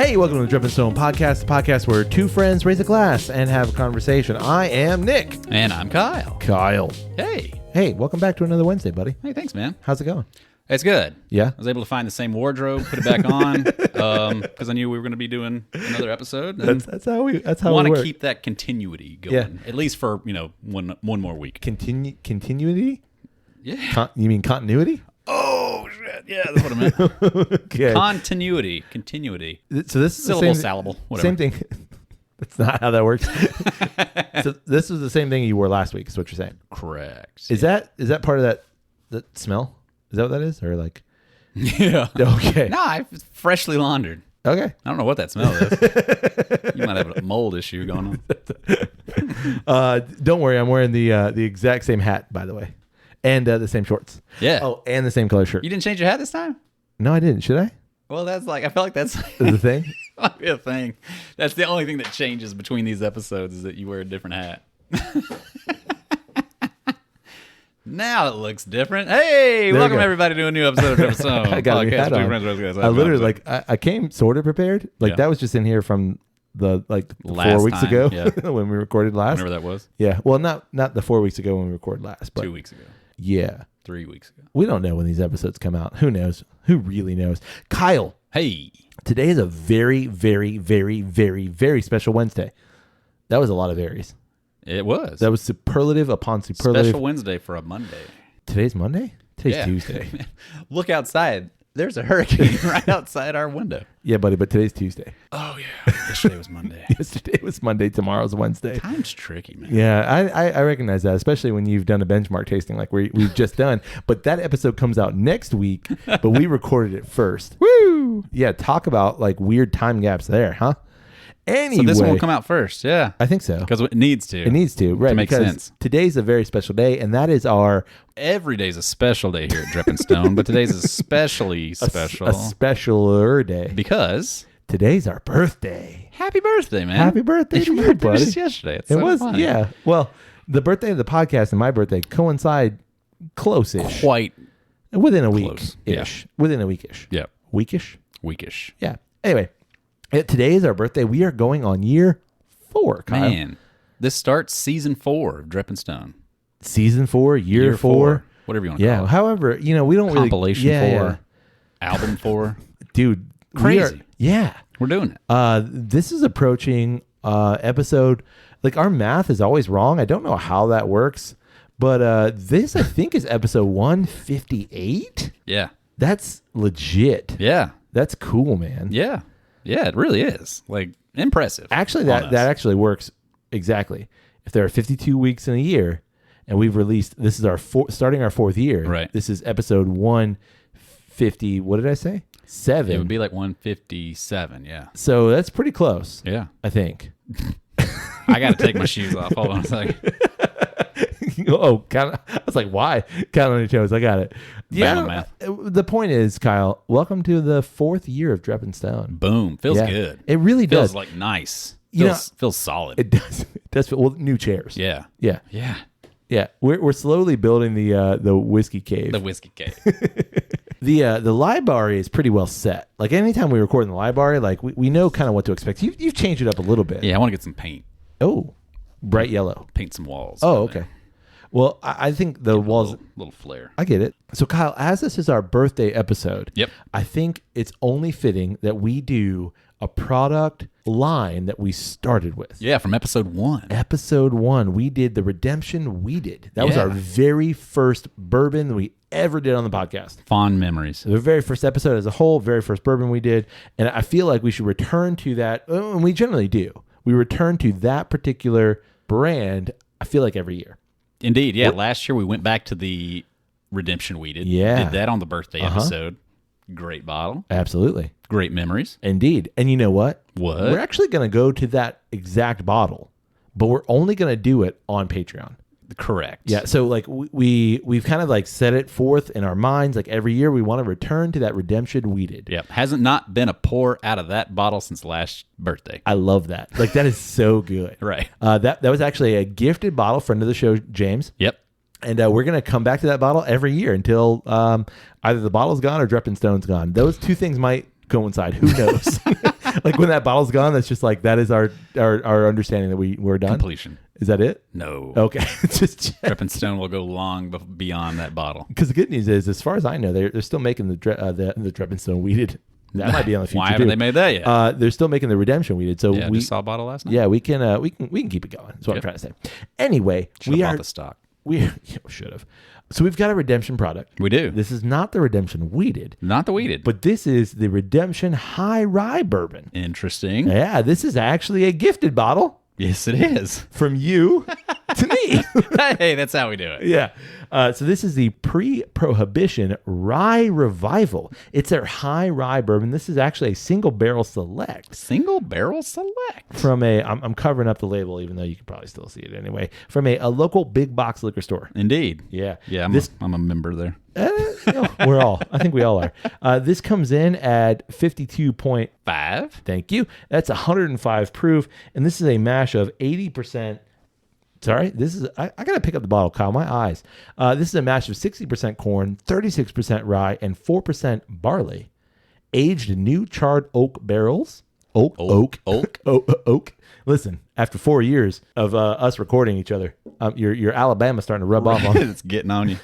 Hey, welcome to the Drep podcast, the podcast where two friends raise a glass and have a conversation. I am Nick. And I'm Kyle. Kyle. Hey. Hey, welcome back to another Wednesday, buddy. Hey, thanks, man. How's it going? It's good. Yeah? I was able to find the same wardrobe, put it back on, because I knew we were going to be doing another episode. And That's how we work. want to keep that continuity going, Yeah. at least for, one more week. Continuity? Yeah. You mean continuity? Oh, shit. Yeah, that's what I meant. Okay. Continuity. So this is Syllable, the same, salable, whatever. same thing. That's not how that works. So this is the same thing you wore last week, is what you're saying. Correct. Is that part of that smell? Is that what that is? Or like... Yeah. Okay. Nah, it's freshly laundered. Okay. I don't know what that smell is. You might have a mold issue going on. Don't worry, I'm wearing the exact same hat, by the way, and the same shorts. Yeah. Oh, and the same color shirt. You didn't change your hat this time? No, I didn't. Should I? Well, I feel like that's Is the thing? might be a thing. That's the only thing that changes between these episodes is that you wear a different hat. Now it looks different. Hey, welcome everybody to a new episode of Drep. I got a new hat on. I literally I came sort of prepared. Like that was just in here from the Last 4 weeks time, ago yeah. when we recorded last. Whenever that was. Yeah. Well, not the 4 weeks ago when we recorded last, but 2 weeks ago. Yeah. 3 weeks ago. We don't know when these episodes come out. Who knows? Who really knows? Kyle. Hey. Today is a very, very, very, very, very special Wednesday. That was a lot of varies. It was. That was superlative upon superlative. Special Wednesday for a Monday. Today's Monday? Today's Yeah. Tuesday. Look outside. There's a hurricane right outside our window. Yeah, buddy, but today's Tuesday. Oh, yeah. Yesterday was Monday. Yesterday was Monday. Tomorrow's Wednesday. Time's tricky, man. Yeah, I recognize that, especially when you've done a benchmark tasting like we've just done. But that episode comes out next week, but we recorded it first. Woo! Yeah, talk about like weird time gaps there, huh? Anyway, So this one will come out first, yeah. I think so. Because it needs to. It needs to, right? To make because sense. Today's a very special day, and that is our Every day's a special day here at Drep and Stone, but today's especially special. a specialer day. Because Today's our birthday. happy birthday, man. Happy birthday to Your you, birthday was buddy. just yesterday. It's It so was, funny. yeah. Well, the birthday of the podcast and my birthday coincide close-ish. Quite Within a close. week-ish. Within a weekish. yeah, Weekish? weekish. Yeah. Anyway, today is our birthday. We are going on year 4, Kyle. Man, this starts season 4 of Drep and Stone. Season 4, year 4. Whatever you want to Yeah. call it. However, we don't really... Compilation 4. Yeah. Album 4. Dude. Crazy. Yeah. We're doing it. This is approaching episode... Like, our math is always wrong. I don't know how that works. But this, I think, is episode 158. Yeah. That's legit. Yeah. That's cool, man. Yeah. Yeah, it really is. Like, impressive. Actually, on us. that actually works exactly. If there are 52 weeks in a year, and we've released, this is our starting our 4th year. Right. This is episode 150. What did I say? 7. It would be like 157, yeah. So that's pretty close. Yeah. I think. I got to take my shoes off. Hold on a second. Oh, I was like, why? Count on your toes. I got it. Bad Yeah. math. The point is, Kyle, welcome to the 4th year of Drep and Stone. Boom. Feels Yeah. good. It really Feels does. like nice. You Feels solid. It does. It does feel, well, new chairs. Yeah. Yeah. Yeah. Yeah. We're slowly building the whiskey cave. The whiskey cake. The library is pretty well set. Like anytime we record in the library, like we know kind of what to expect. You've changed it up a little bit. Yeah, I want to get some paint. Oh, bright yellow. Paint some walls. Oh, okay. Well, I think the walls. Little flair. I get it. So, Kyle, as this is our birthday episode, Yep. I think it's only fitting that we do a product line that we started with. Yeah, from episode 1. Episode 1, we did the Redemption Weeded. That was Yeah. our very first bourbon we ever did on the podcast. Fond memories. The very first episode as a whole, very first bourbon we did. And I feel like we should return to that. And we generally do. We return to that particular brand, I feel like every year. Indeed. Yeah, last year we went back to the Redemption Weeded. Yeah. Did that on the birthday episode. Great bottle. Absolutely. Great memories. Indeed. And you know what? What? We're actually going to go to that exact bottle, but we're only going to do it on Patreon. Correct. Yeah. So like we've kind of like set it forth in our minds. Like every year we want to return to that Redemption Weeded. Yep. Hasn't not been a pour out of that bottle since last birthday. I love that. Like that is so good. Right. That was actually a gifted bottle, friend of the show, James. Yep. And we're going to come back to that bottle every year until either the bottle's gone or Drep and Stone's gone. Those two things might coincide. Who knows? Like when that bottle's gone, that's just like that is our understanding that we're done. Completion. Is that it? No. Okay. Just Drep and Stone will go long beyond that bottle. because the good news is, as far as I know, they're still making the Drep and Stone weeded. That might be on the future. Why haven't they made that yet? They're still making the Redemption weeded. So Yeah, we just saw a bottle last night. yeah we can keep it going. That's what I'm trying to say. Anyway, Should have bought the stock. we should have. So we've got a Redemption product. We do. This is not the Redemption weeded, Not the weeded. but this is the Redemption High Rye Bourbon. Interesting. Yeah, this is actually a gifted bottle Yes, it is. from you to me. Hey, that's how we do it. Yeah. So this is the pre-prohibition rye revival. It's their high rye bourbon. This is actually a single barrel select Single barrel select. from I'm covering up the label, even though you can probably still see it anyway, from a local big box liquor store. Indeed. Yeah. Yeah, I'm a member there. I think we all are. This comes in at 52.5. Thank you. That's 105 proof. And this is a mash of 80%. Sorry, this is, I got to pick up the bottle, Kyle. My eyes. This is a mash of 60% corn, 36% rye, and 4% barley. Aged in new charred oak barrels. Oak. Listen, after 4 years of us recording each other, your Alabama's starting to rub off on me. It's getting on you.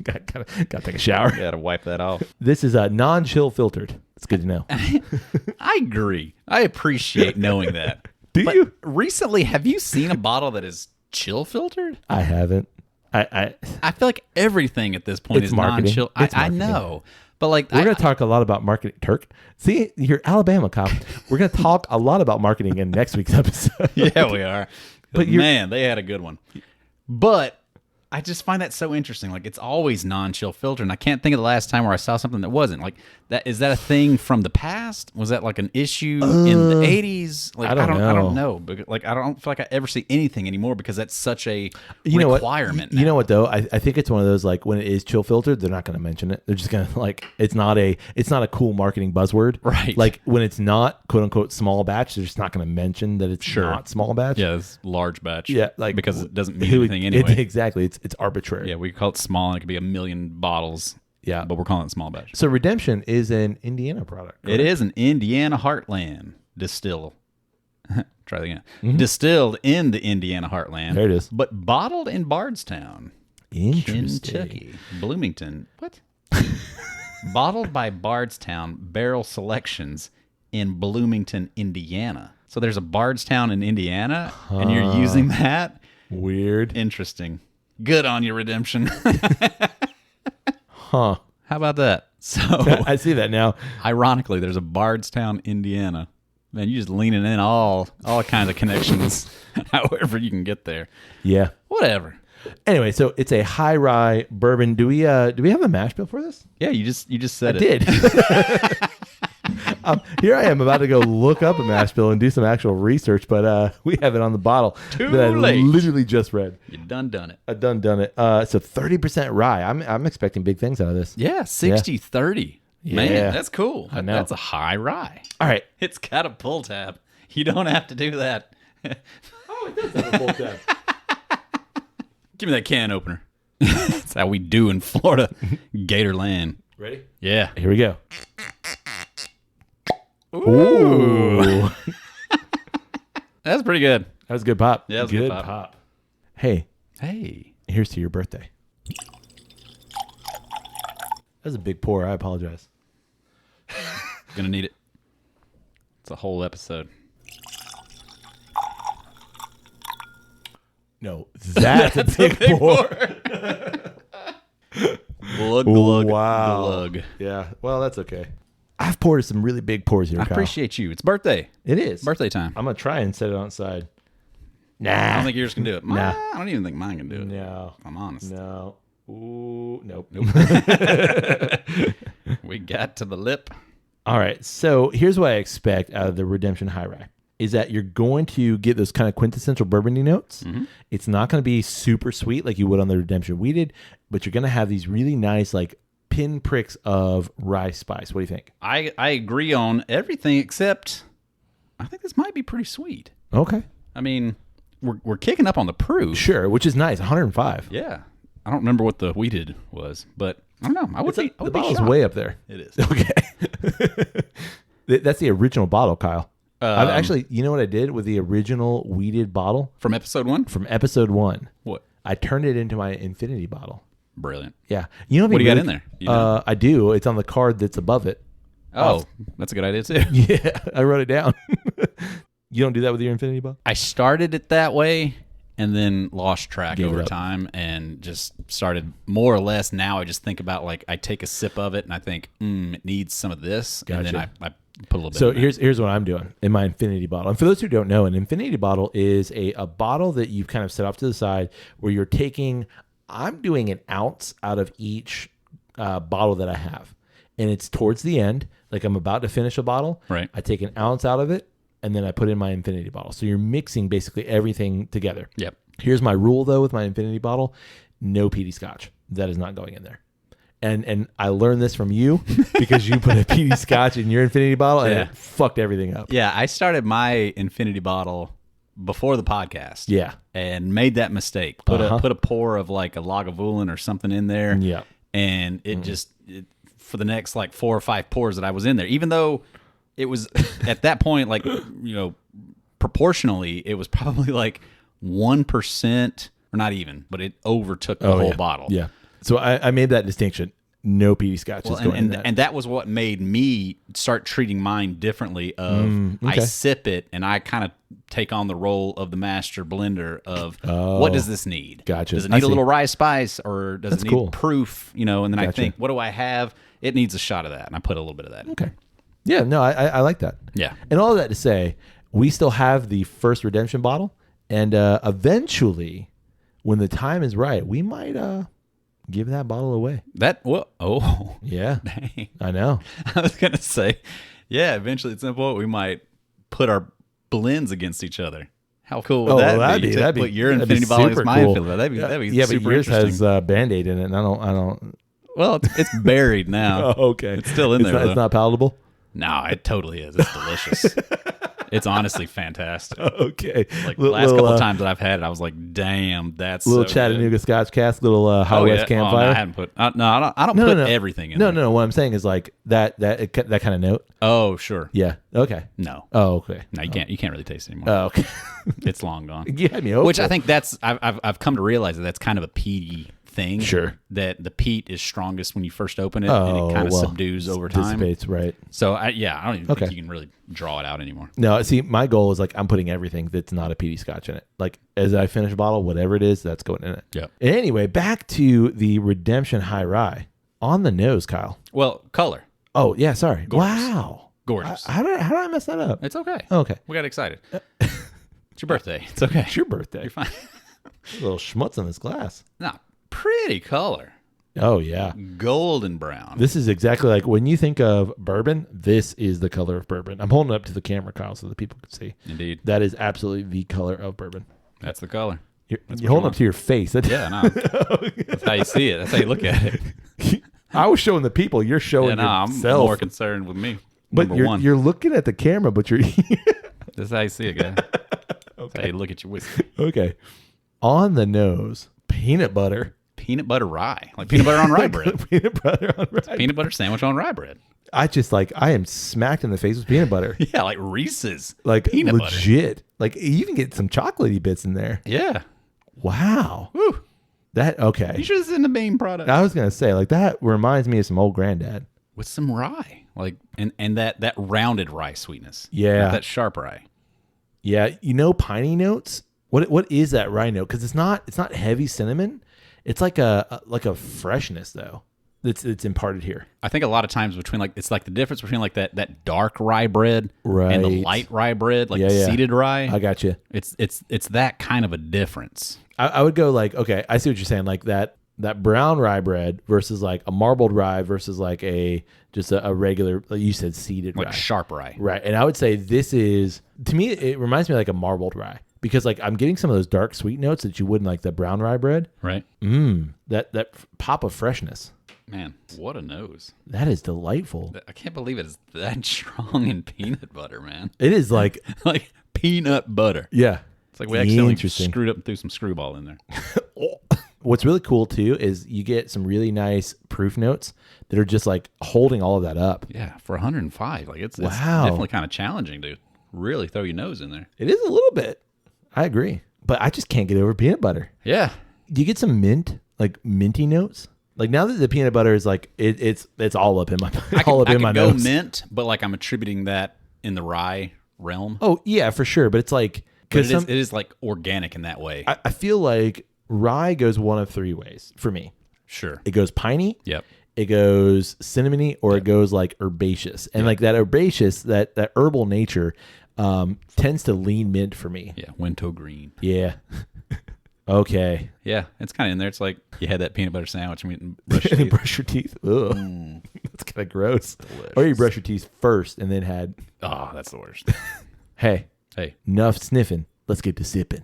Got to take a shower. You gotta wipe that off. This is non-chill filtered. It's good to know. I agree. I appreciate knowing that. Do But you? recently, have you seen a bottle that is chill filtered? I haven't. I I feel like everything at this point It's is marketing. non-chill. It's I marketing. know, but like we're going to talk a lot about marketing. Turk, see, you're Alabama cop. We're going to talk a lot about marketing in next week's episode. yeah, we are. But But you're- man, they had a good one. But I just find that so interesting. Like it's always non-chill filter, and I can't think of the last time where I saw something that wasn't. Like that is that a thing from the past? Was that like an issue in the 80s? Like I don't know. But like I don't feel like I ever see anything anymore because that's such a You know what? requirement. You know what though? I think it's one of those like when it is chill filtered, they're not going to mention it. They're just going to like it's not a cool marketing buzzword, Right. Like when it's not quote unquote small batch, they're just not going to mention that it's not small batch. Yeah, it's large batch. Yeah, like because it doesn't mean anything anyway. Exactly, it's arbitrary. Yeah, we call it small, and it could be 1 million bottles. Yeah. but we're calling it small batch. So Redemption is an Indiana product. It is an Indiana Heartland distill. Try that again. Distilled in the Indiana Heartland. There it is. But bottled in Bardstown, Interesting. Kentucky. Bloomington. What? Bottled by Bardstown Barrel Selections in Bloomington, Indiana. So there's a Bardstown in Indiana, and you're using that? Weird. Interesting. Good on your Redemption. Huh. How about that? So, I see that now. ironically, there's a Bardstown, Indiana. Man, you just leaning in all kinds of connections, however you can get there. Yeah. Whatever. Anyway, so it's a high rye bourbon. Do we have a mash bill for this? Yeah, you just said I it. did. Here I am about to go look up a mash bill and do some actual research, but we have it on the bottle Too that I late. literally just read. You done it. I've done it. So 30% rye. I'm expecting big things out of this. Yeah, 60-30. Man, Yeah. that's cool. I know. That's a high rye. All right. It's got a pull tab. You don't have to do that. Oh, it does have a full tab. Give me that can opener. That's how we do in Florida. Gatorland. Ready? Yeah. Here we go. Ooh. That's pretty good. That was a good pop. Yeah, that was a good pop. Hey, Hey. here's to your birthday. That was a big pour. I apologize. Gonna need it. It's a whole episode. No, that's a big pour. Glug, glug, Wow. glug. Yeah. Well, that's okay. I've poured some really big pours here, I Kyle. appreciate you. It's birthday. It is. Birthday time. I'm going to try and set it on its side. I Nah. don't think yours can do it. Nah. I don't even think mine can do it. No. If I'm honest. No. Ooh, nope. We got to the lip. All right. So here's what I expect out of the Redemption High Rye is that you're going to get those kind of quintessential bourbony notes. Mm-hmm. It's not going to be super sweet like you would on the Redemption Weeded, but you're going to have these really nice like pinpricks of rye spice. What do you think? I agree on everything except I think this might be pretty sweet. Okay. I mean, we're kicking up on the proof. Sure, which is nice. 105. Yeah. I don't remember what the weeded was, but I don't know. I would be The bottle's shocked. way up there. It is. Okay. That's the original bottle, Kyle. I've Um, actually, you know what I did with the original weeded bottle From episode 1? from episode 1? What? I turned it into my infinity bottle. Brilliant. Yeah. You know What do you got in there? You know? I do. It's on the card that's above it. Oh, that's a good idea too. Yeah, I wrote it down. You don't do that with your infinity bottle? I started it that way and then lost track Gave it over up. time and just started more or less. Now I just think about like I take a sip of it and I think, it needs some of this. And then Gotcha. I put a little bit So in there. here's what I'm doing in my infinity bottle. And for those who don't know, an infinity bottle is a bottle that you've kind of set off to the side where you're taking, I'm doing an ounce out of each bottle that I have. And it's towards the end, like I'm about to finish a bottle. Right. I take an ounce out of it and then I put in my infinity bottle. So you're mixing basically everything together. Yep. Here's my rule though with my infinity bottle: no peaty scotch. That is not going in there. And I learned this from you because you put a peaty scotch in your infinity bottle and Yeah. it fucked everything up. Yeah, I started my infinity bottle before the podcast. Yeah. And made that mistake. Put a pour of like a Lagavulin or something in there. Yeah. And it just for the next like 4 or 5 pours that I was in there, even though it was at that point, like, proportionally, it was probably like 1% or not even, but it overtook the whole bottle. Yeah. So I made that distinction. No peaty scotch is going in that. And that was what made me start treating mine differently. I sip it and I kind of take on the role of the master blender of what does this need? Gotcha. Does it I need a see. little rye spice or does That's it need cool. proof? And then I Gotcha. think, what do I have? It needs a shot of that, and I put a little bit of that. Okay. Yeah, no, I like that. Yeah. And all of that to say, we still have the first redemption bottle. And eventually, when the time is right, we might give that bottle away. Oh, Yeah. dang. I know. I was gonna say, yeah. Eventually, at some point, we might put our blends against each other. How cool would that be? To put your that'd be infinity bottle against super my cool. infinity bottle. That'd be Yeah, but super yours interesting. has Band-Aid in it, and I don't. Well, it's buried now. Oh, okay. It's still in there, Not, though. it's not palatable. No, it totally is. It's delicious. It's honestly fantastic. Okay. Like the last couple of times that I've had it, I was like, "Damn, that's little so Chattanooga good." Scotch cask, little High West Oh, campfire. no, I hadn't put. I don't put everything in. No, there. no. What I'm saying is like that kind of note. Oh, sure. Yeah. Okay. No, Oh, okay. no, you can't. You can't really taste it anymore. Oh, okay. It's long gone. You had me hopeful. Which I think I've come to realize that's kind of a peaty thing. Sure. That the peat is strongest when you first open it, and it kind of subdues over time. Dissipates, right? So I don't even Okay. think you can really draw it out anymore. No, see, my goal is like I'm putting everything that's not a peaty scotch in it. Like as I finish a bottle, whatever it is, that's going in it. Yep. Anyway, back to the Redemption High Rye. On the nose, Kyle. Well, color, Oh, yeah, sorry. Gorgeous. Wow. gorgeous. How did I mess that up? It's okay. Okay. We got excited. It's your birthday. It's okay. It's your birthday. You're fine. A little schmutz in this glass. No, pretty color. Oh, yeah. Golden brown. This is exactly like when you think of bourbon, this is the color of bourbon. I'm holding it up to the camera, Kyle, so that people can see. Indeed. That is absolutely the color of bourbon. That's the color. You're what holding you up to your face. Yeah, no. That's how you see it. That's how you look at it. I was showing the people. You're showing Yeah, no, I'm yourself. more concerned with me. But Number one. you're looking at the camera, but you're That's how you see it, guy. That's how you look at your whiskey. okay. On the nose, peanut butter. Peanut butter rye. Like peanut butter on rye bread. Peanut butter on rye. Peanut butter sandwich on rye bread. I am smacked in the face with peanut butter. Yeah, like Reese's. Like peanut butter. legit. Like you even get some chocolatey bits in there. Yeah. Wow. Woo. That okay. You should have seen the main product. I was gonna say like that reminds me of some old granddad. With some rye. Like and that rounded rye sweetness. Yeah. Not that sharp rye. Yeah, piney notes. What is that rye note? Because it's not heavy cinnamon. It's like a freshness though. It's imparted here. I think a lot of times between like it's like the difference between like that dark rye bread and the Right. light rye bread, like Yeah, yeah. seeded rye. I got you. It's that kind of a difference. I would go like, okay, I see what you're saying. Like that brown rye bread versus like a marbled rye versus like just a regular, like you said, seeded Like rye. sharp rye. Right. And I would say this is, to me, it reminds me like a marbled rye because like I'm getting some of those dark sweet notes that you would in like the brown rye bread. Right? That pop of freshness. Man, what a nose. That is delightful. I can't believe it is that strong in peanut butter, man. It is like, Like peanut butter. yeah. It's like we accidentally Interesting. screwed up and threw some screwball in there. what's really cool too is you get some really nice proof notes that are just like holding all of that up. Yeah, for 105, like it's Wow. definitely kind of challenging to really throw your nose in there. It is a little bit. I agree. But I just can't get over peanut butter. Yeah. Do you get some mint, like minty notes? Like now that the peanut butter is like it's all up in my I my could go nose. mint, but like I'm attributing that in the rye realm. Oh yeah, for sure. But it's like But it is like organic in that way. I feel like rye goes one of three ways for me. Sure. It goes piney. Yep. It goes cinnamony, or it goes like herbaceous, and like that herbaceous, that herbal nature, tends to lean mint for me. Yeah. Winter green. Yeah. Okay. Yeah, it's kind of in there. It's like you had that peanut butter sandwich and brush your And teeth. brush your teeth. Ugh. That's kind of gross. Delicious. Or you brush your teeth first and then had. Oh, that's the worst. Hey, Hey. enough sniffing. Let's get to sipping.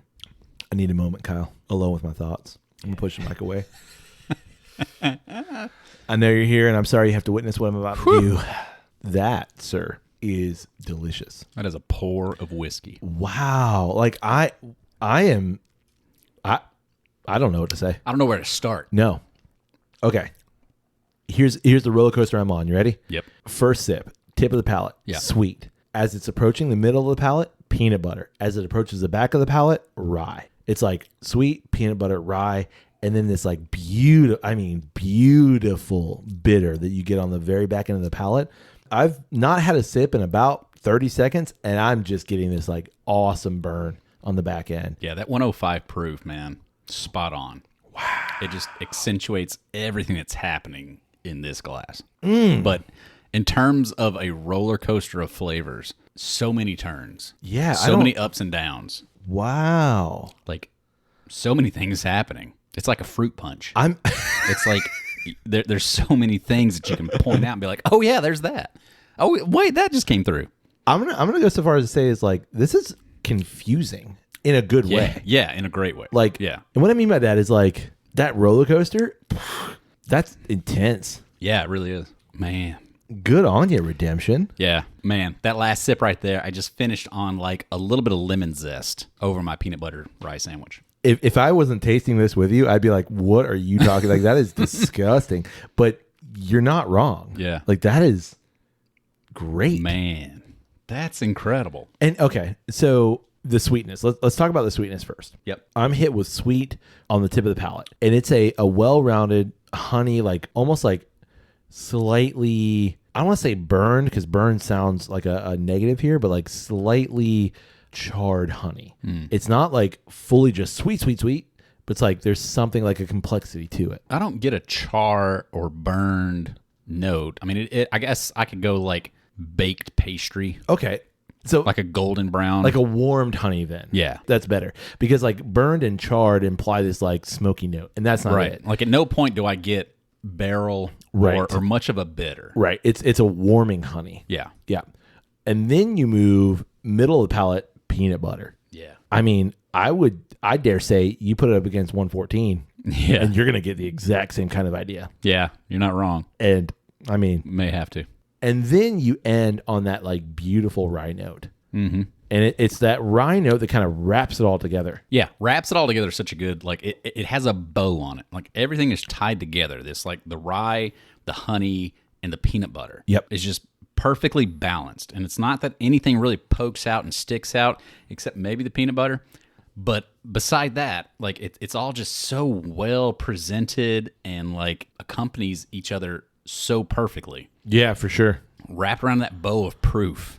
I need a moment, Kyle, alone with my thoughts. I'm gonna push the mic away. I know you're here, and I'm sorry you have to witness what I'm about to do. That, sir, is delicious. That is a pour of whiskey. Wow. Like I don't know what to say. I don't know where to start. No. Okay. Here's the roller coaster I'm on. You ready? Yep. First sip, tip of the palate, Yeah. sweet. As it's approaching the middle of the palate, peanut butter. As it approaches the back of the palate, rye. It's like sweet, peanut butter, rye, and then this like beautiful bitter that you get on the very back end of the palate. I've not had a sip in about 30 seconds, and I'm just getting this like awesome burn on the back end. Yeah, that 105 proof, man, spot on. Wow. It just accentuates everything that's happening in this glass. But in terms of a roller coaster of flavors, so many turns. Yeah, So many ups and downs. Wow. Like, so many things happening. It's like a fruit punch. I'm It's like there's so many things that you can point out and be like, oh, yeah, there's that. Oh, wait, that just came through. I'm gonna go so far as to say is like this is confusing in a good way. Yeah, in a great way. Like, yeah. And what I mean by that is like that roller coaster, that's intense. Yeah, it really is. Man. Good on you, Redemption. Yeah, man. That last sip right there, I just finished on like a little bit of lemon zest over my peanut butter rye sandwich. If I wasn't tasting this with you, I'd be like, what are you talking? Like, that is disgusting. But you're not wrong. Yeah. Like, that is great. Man, that's incredible. And okay, so the sweetness. Let's talk about the sweetness first. Yep. I'm hit with sweet on the tip of the palate. And it's a well-rounded honey, like almost like slightly, I don't want to say burned because burned sounds like a negative here, but like slightly charred honey. It's not like fully just sweet, but it's like there's something like a complexity to it. I don't get a char or burned note. I mean, I guess I could go like baked pastry, Okay. So like a golden brown. like a warmed honey then. Yeah. That's better. Because like burned and charred imply this like smoky note. And that's not right. it. Like at no point do I get barrel Right. or much of a bitter. Right. It's a warming honey. Yeah. Yeah. And then you move middle of the palate, peanut butter. Yeah. I mean, I dare say you put it up against 114 Yeah. and you're going to get the exact same kind of idea. Yeah. You're not wrong. And I mean, May have to. and then you end on that like beautiful rye note. Mm-hmm. And it's that rye note that kind of wraps it all together. Yeah, wraps it all together such a good, like, it has a bow on it. Like, everything is tied together. This, like, the rye, the honey, and the peanut butter. Yep. Is just perfectly balanced. And it's not that anything really pokes out and sticks out, except maybe the peanut butter. But beside that, like, it's all just so well presented and, like, accompanies each other so perfectly. Yeah, for sure. Wrapped around that bow of proof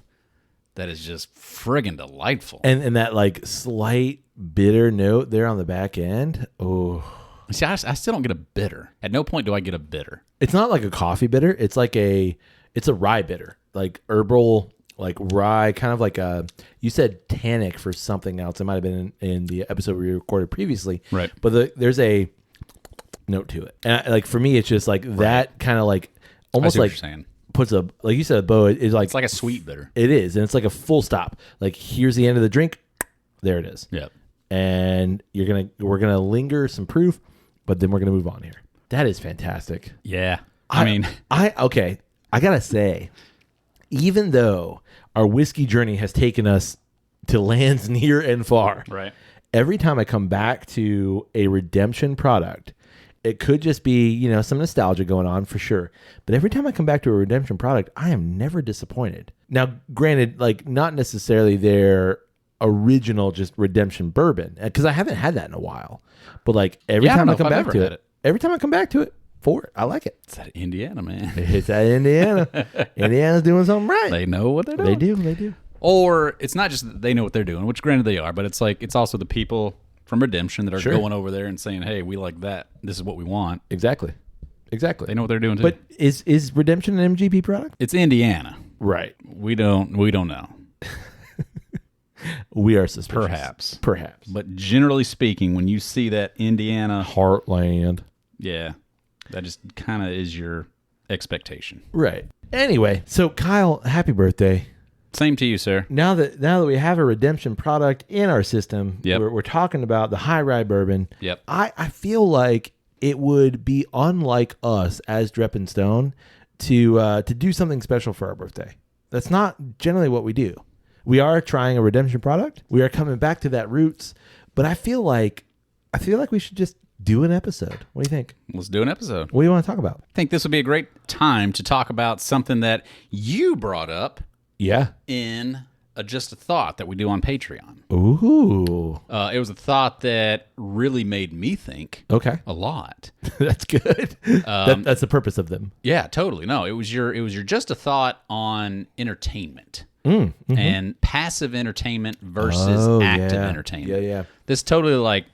that is just friggin' delightful. And that like slight bitter note there on the back end. Oh, See, I still don't get a bitter. At no point do I get a bitter. it's not like a coffee bitter. It's like it's a rye bitter, like herbal, like rye, kind of like you said tannic for something else. It might have been in the episode we recorded previously. Right. But there's a note to it. And like for me, it's just like that kind of like almost I see what like you're saying. puts a, like you said, a bow. It's like, It's like a sweet bitter. it is. And it's like a full stop. Like here's the end of the drink. There it is. Yep. And we're gonna linger some proof, but then we're gonna move on here. That is fantastic. Yeah. I mean, okay. I gotta say, even though our whiskey journey has taken us to lands near and far, right. every time I come back to a redemption product, it could just be, some nostalgia going on for sure. But every time I come back to a redemption product, I am never disappointed. Now, granted, like not necessarily their original just redemption bourbon, because I haven't had that in a while. But like every time I come back to it, I like it. It's that Indiana, man. It's that Indiana. Indiana's doing something right. They know what they're doing. They do. Or it's not just that they know what they're doing, which granted they are, but it's like it's also the people from Redemption that are going over there and saying, "Hey, we like that. This is what we want." Exactly. They know what they're doing too. But is Redemption an MGP product? It's Indiana. Right. We don't know. We are suspicious. Perhaps. But generally speaking, when you see that Indiana Heartland, yeah, that just kind of is your expectation. Right. Anyway, so Kyle, happy birthday. Same to you, sir. Now that we have a redemption product in our system, we're talking about the high rye bourbon. Yep. I feel like it would be unlike us as Drep and Stone to do something special for our birthday. That's not generally what we do. We are trying a redemption product. We are coming back to that roots, but I feel like we should just do an episode. What do you think? Let's do an episode. What do you want to talk about? I think this would be a great time to talk about something that you brought up. Yeah. In Just a Thought that we do on Patreon. Ooh. It was a thought that really made me think. Okay. A lot. That's good. That's the purpose of them. Yeah, totally. No, it was your Just a Thought on entertainment. Mm-hmm. And passive entertainment versus active entertainment. Yeah. This totally like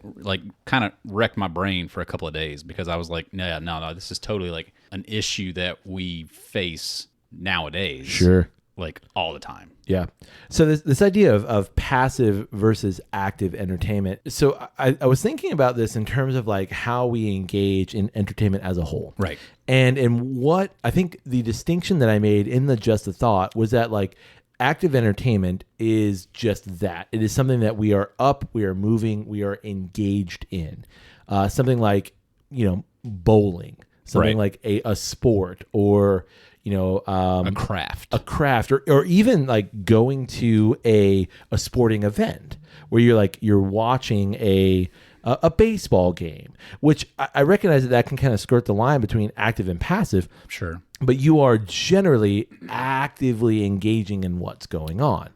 kind of wrecked my brain for a couple of days because I was like, no, this is totally like an issue that we face nowadays. Sure. Like all the time. Yeah. So this idea of passive versus active entertainment. So I was thinking about this in terms of like how we engage in entertainment as a whole. Right. And what I think the distinction that I made in the Just a Thought was that like active entertainment is just that. It is something that we are up, we are moving, we are engaged in. Something like, bowling, something like a sport or, a craft, or even like going to a sporting event where you're watching a baseball game, which I recognize that can kind of skirt the line between active and passive. Sure. But you are generally actively engaging in what's going on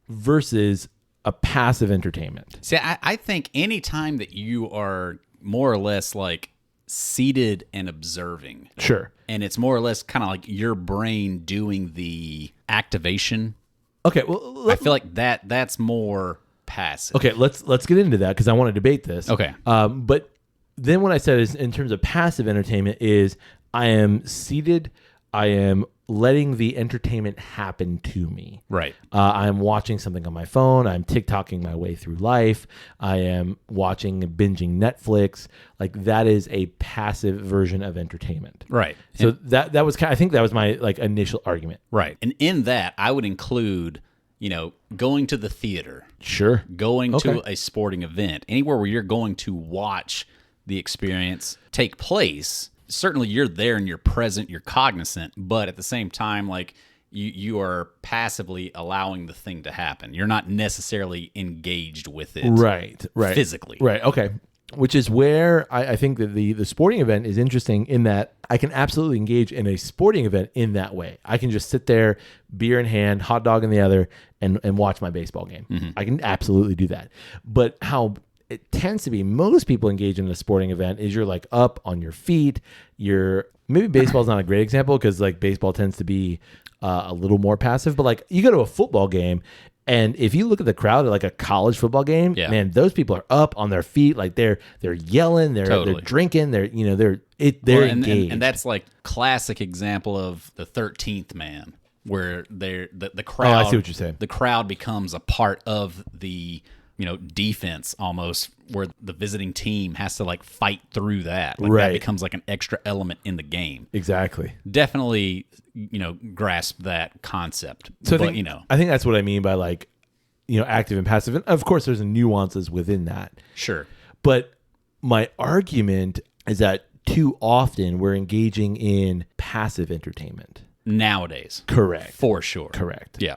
versus a passive entertainment. See, I think any time that you are more or less like seated and observing. Sure. And it's more or less kind of like your brain doing the activation. Okay, well, I feel like that's more passive. Okay, let's get into that because I want to debate this. Okay. But then what I said is in terms of passive entertainment is I am seated, I am letting the entertainment happen to me. Right. I'm watching something on my phone. I'm TikToking my way through life. I am watching and binging Netflix. Like that is a passive version of entertainment. Right. So that was I think that was my like initial argument. Right. And in that, I would include, going to the theater. Sure. Going to a sporting event, anywhere where you're going to watch the experience take place. Certainly you're there and you're present, you're cognizant, but at the same time, like you are passively allowing the thing to happen. You're not necessarily engaged with it. Right. Physically. Right. Okay. Which is where I think that the sporting event is interesting in that I can absolutely engage in a sporting event in that way. I can just sit there, beer in hand, hot dog in the other, and watch my baseball game. Mm-hmm. I can absolutely do that. But how it tends to be most people engage in a sporting event is you're like up on your feet. Maybe baseball's not a great example because like baseball tends to be a little more passive, but like you go to a football game and if you look at the crowd at like a college football game, man, those people are up on their feet. Like they're yelling, they're drinking, they're engaged. And that's like classic example of the 13th man where the crowd. Oh, I see what you're saying. The crowd becomes a part of the defense almost, where the visiting team has to like fight through that. Like that becomes like an extra element in the game. Exactly. Definitely, grasp that concept. So I think that's what I mean by like, active and passive. And of course there's nuances within that. Sure. But my argument is that too often we're engaging in passive entertainment. Nowadays. Correct. For sure. Correct. Yeah.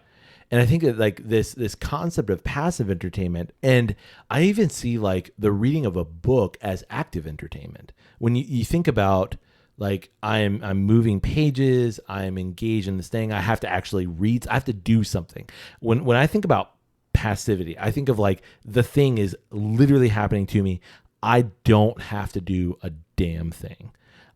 And I think that like this concept of passive entertainment, and I even see like the reading of a book as active entertainment. When you think about like I'm moving pages, I'm engaged in this thing, I have to actually read, I have to do something. When I think about passivity, I think of like the thing is literally happening to me. I don't have to do a damn thing.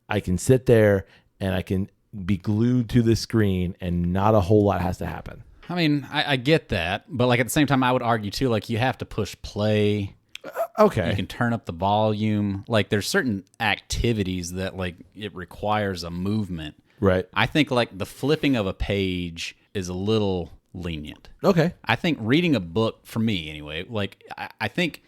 I can sit there and I can be glued to the screen and not a whole lot has to happen. I mean, I get that, but like at the same time, I would argue too, like you have to push play. Okay. You can turn up the volume. Like there's certain activities that like it requires a movement. Right. I think like the flipping of a page is a little lenient. Okay. I think reading a book, for me anyway, like I think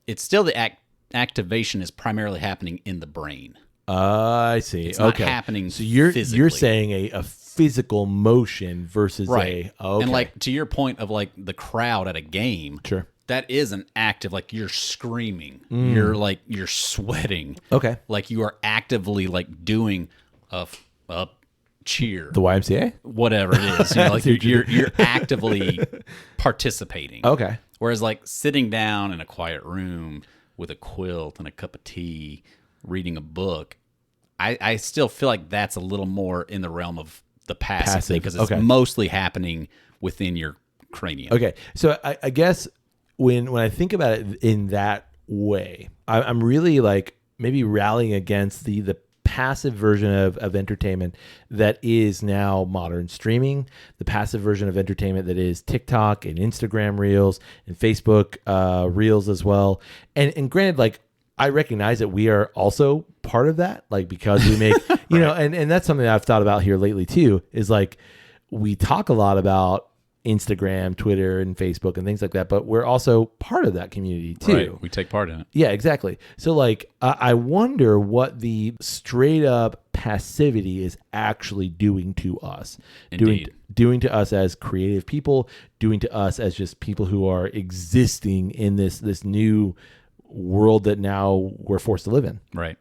it's still the activation is primarily happening in the brain. I see. It's not happening so you're physically. saying a physical motion versus right. okay. And like to your point of like the crowd at a game. Sure. That is an active, like you're screaming, you're sweating. Okay. Like you are actively like doing a cheer. The YMCA? Whatever it is. You know, like you're actively participating. Okay. Whereas like sitting down in a quiet room with a quilt and a cup of tea, reading a book, I still feel like that's a little more in the realm of the passive thing because it's mostly happening within your cranium. Okay. So I guess when I think about it in that way, I'm really like maybe rallying against the passive version of entertainment that is now modern streaming, the passive version of entertainment that is TikTok and Instagram Reels and Facebook Reels as well. And granted, like I recognize that we are also part of that, like because we make, you know, and that's something that I've thought about here lately too, is like we talk a lot about Instagram, Twitter, and Facebook and things like that, but we're also part of that community too. Right. We take part in it. Yeah, exactly. So like, I wonder what the straight up passivity is actually doing to us. Indeed. Doing to us as creative people, doing to us as just people who are existing in this new world that now we're forced to live in. Right.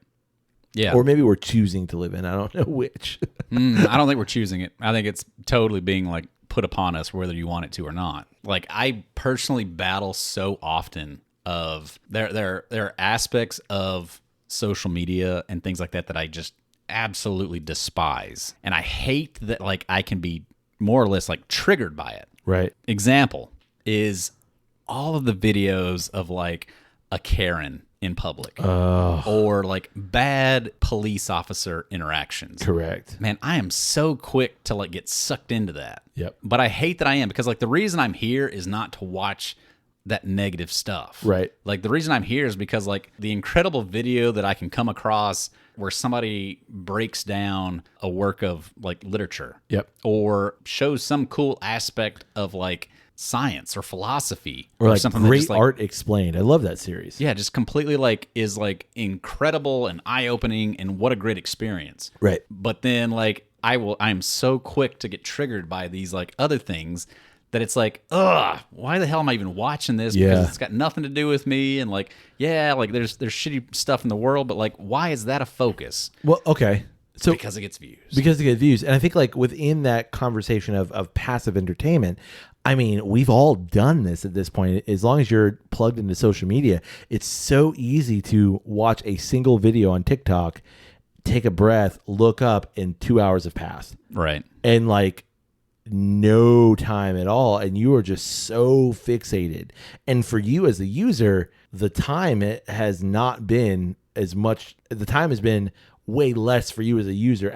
Yeah. Or maybe we're choosing to live in. I don't know which. I don't think we're choosing it. I think it's totally being like put upon us whether you want it to or not. Like I personally battle so often of there are aspects of social media and things like that I just absolutely despise. And I hate that like I can be more or less like triggered by it. Right. Example is all of the videos of like a Karen in public or like bad police officer interactions. Correct. Man, I am so quick to like get sucked into that. Yep. But I hate that I am because like the reason I'm here is not to watch that negative stuff. Right. Like the reason I'm here is because like the incredible video that I can come across where somebody breaks down a work of like literature. Yep. Or shows some cool aspect of like science or philosophy or like something great that just, like, art explained. I love that series. yeah, just completely like is like incredible and eye-opening and what a great experience. Right. But then like I'm so quick to get triggered by these like other things that it's like, ugh, why the hell am I even watching this? Yeah. Because it's got nothing to do with me. And like, yeah, like there's shitty stuff in the world, but like, why is that a focus? Well, okay. So because it gets views. Because it gets views. And I think like within that conversation of passive entertainment, I mean, we've all done this at this point. As long as you're plugged into social media, it's so easy to watch a single video on TikTok, take a breath, look up, and 2 hours have passed. Right. And like no time at all. And you are just so fixated. And for you as a user, the time it has not been as much. The time has been way less for you as a user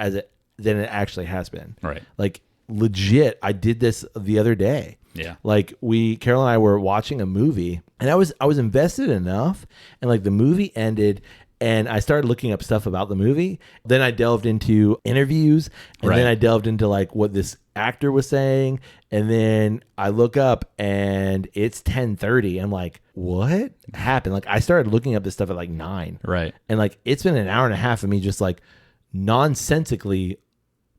than it actually has been. Right. Like legit, I did this the other day. Yeah. Like Carol and I were watching a movie and I was invested enough, and like the movie ended and I started looking up stuff about the movie. Then I delved into interviews, and then I delved into like what this actor was saying. And then I look up and it's 10:30. I'm like, what happened? Like I started looking up this stuff at like 9. Right. And like, it's been an hour and a half of me just like nonsensically,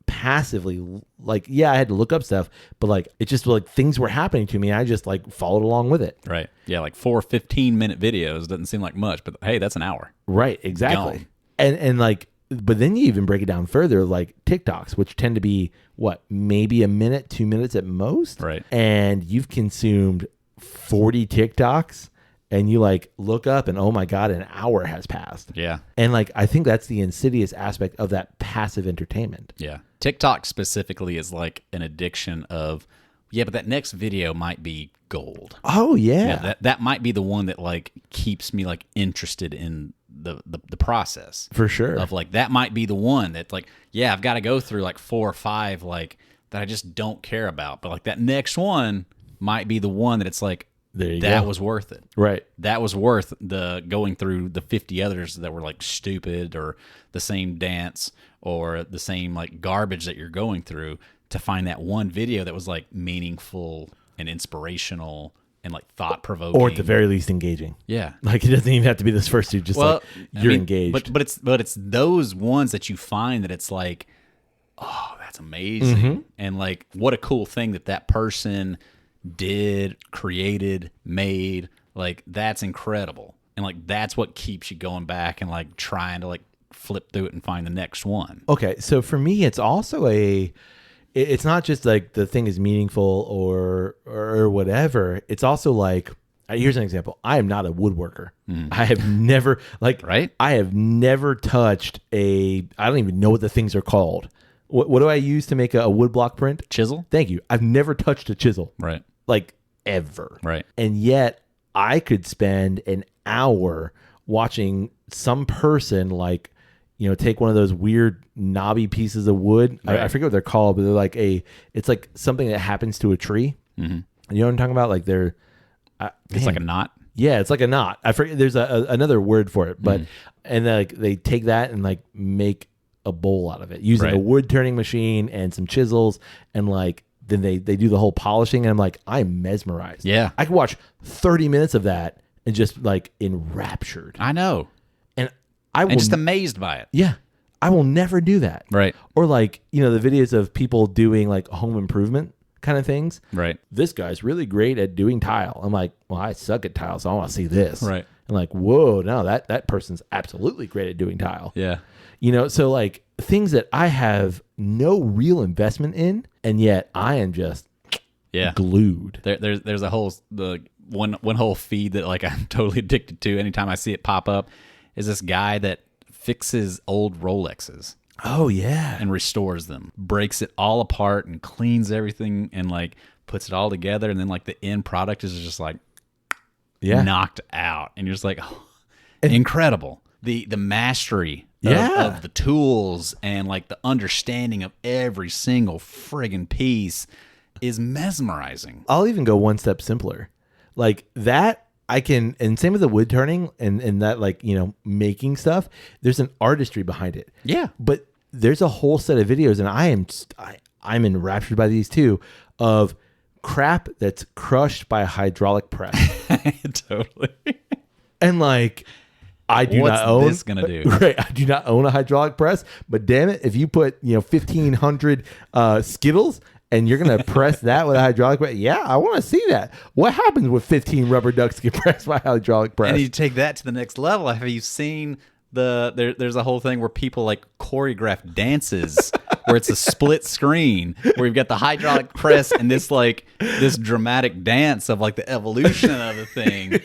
passively, like, yeah, I had to look up stuff, but like, it just like things were happening to me. And I just like followed along with it. Right. Yeah. Like 4 15-minute videos doesn't seem like much, but hey, that's an hour. Right. Exactly. Gone. And like but then you even break it down further, like TikToks, which tend to be what, maybe a minute, 2 minutes at most. Right. And you've consumed 40 TikToks and you like look up and, oh my God, an hour has passed. Yeah. And like, I think that's the insidious aspect of that passive entertainment. Yeah. TikTok specifically is like an addiction of, yeah, but that next video might be gold. Oh yeah. Yeah, that might be the one that like keeps me like interested in the process. For sure. Of like, that might be the one that like, yeah, I've got to go through like 4 or 5 like that I just don't care about. But like that next one might be the one that it's like, that was worth it. Right. That was worth the going through the 50 others that were like stupid or the same dance or the same like garbage that you're going through to find that one video that was like meaningful and inspirational and like thought provoking, Or at the very least engaging. Yeah. Like it doesn't even have to be this first two, just like you're engaged. But it's those ones that you find that it's like, oh, that's amazing. And like, what a cool thing that person did, created, made. Like, that's incredible. And like, that's what keeps you going back and like trying to like flip through it and find the next one. Okay. So for me, it's also it's not just like the thing is meaningful or whatever. It's also like, here's an example. I am not a woodworker. I have never Right? I have never touched I don't even know what the things are called. What do I use to make a woodblock print? Chisel? Thank you. I've never touched a chisel. Right. Like ever. Right. And yet I could spend an hour watching some person like, take one of those weird knobby pieces of wood. Right. I forget what they're called, but they're like it's like something that happens to a tree. Mm-hmm. You know what I'm talking about? Like It's like a knot. Yeah, it's like a knot. I forget. There's another word for it, but and then, like they take that and like make a bowl out of it using a wood turning machine and some chisels, and like then they do the whole polishing, and I'm like, I'm mesmerized. Yeah, I could watch 30 minutes of that and just like enraptured. I know. I will, and just amazed by it. Yeah. I will never do that. Right. Or like, the videos of people doing like home improvement kind of things. Right. This guy's really great at doing tile. I'm like, well, I suck at tile, so I want to see this. Right. And like, whoa, no, that person's absolutely great at doing tile. Yeah. So like things that I have no real investment in, and yet I am just glued. There's a whole one whole feed that like I'm totally addicted to. Anytime I see it pop up, is this guy that fixes old Rolexes. Oh, yeah. And restores them. Breaks it all apart and cleans everything and like puts it all together. And then like the end product is just like knocked out. And you're just like, oh, incredible. The mastery of the tools and like the understanding of every single friggin' piece is mesmerizing. I'll even go one step simpler. Like that, I can, and same with the wood turning and that, like, making stuff, there's an artistry behind it. Yeah. But there's a whole set of videos, and I'm enraptured by these too, of crap that's crushed by a hydraulic press. Totally. And like, I do not own. What's this gonna do? Right. I do not own a hydraulic press, but damn it, if you put 1,500 Skittles and you're going to press that with a hydraulic press. Yeah, I want to see that. What happens with 15 rubber ducks get pressed by a hydraulic press? And you take that to the next level. Have you seen there's a whole thing where people like choreograph dances where it's a split screen where you've got the hydraulic press and this dramatic dance of like the evolution of the thing.